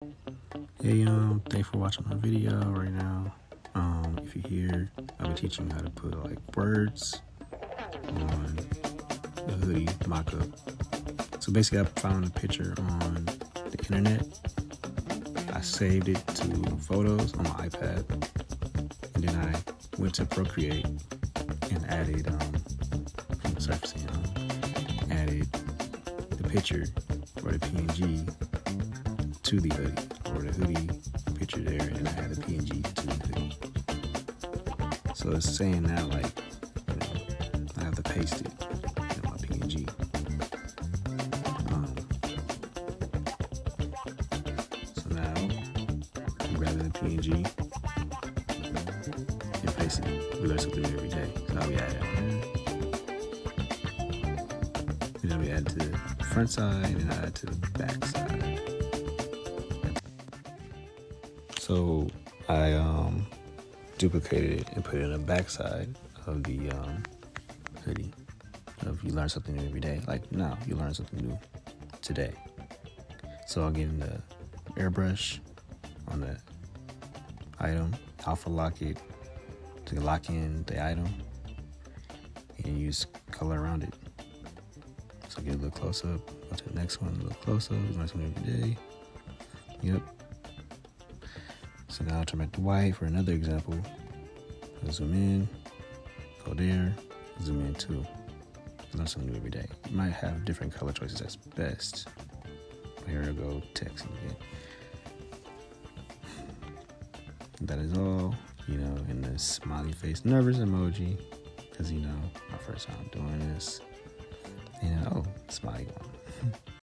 Hey, thanks for watching my video right now. If you're here, I'll be teaching you how to put like words on the hoodie mock-up. So basically, I found a picture on the internet. I saved it to photos on my iPad, and then I went to Procreate and added from the surfacing, added the picture or the PNG to the hoodie, or the hoodie picture there, and I add the PNG to the hoodie. So it's saying now, like, I have to paste it in my PNG. So now I'm grabbing the PNG and pasting it. We learn something new every day. So I'll be adding it on there. Then I'll be adding to the front side, and I add to the back side. So I duplicated it and put it in the back side of the hoodie. If you learn something new every day, like now you learn something new today. So I'll get in the airbrush on the item, alpha lock it to lock in the item, and use color around it. So get a little close up, go to the next one, a little close up, learn something every day. Yep. So now I'll turn back to white for another example. I'll zoom in, go there, zoom in too. Learn something new every day. You might have different color choices, that's best. Here I go, texting again. That is all, in the smiley face, nervous emoji, because my first time doing this. Oh, smiley one.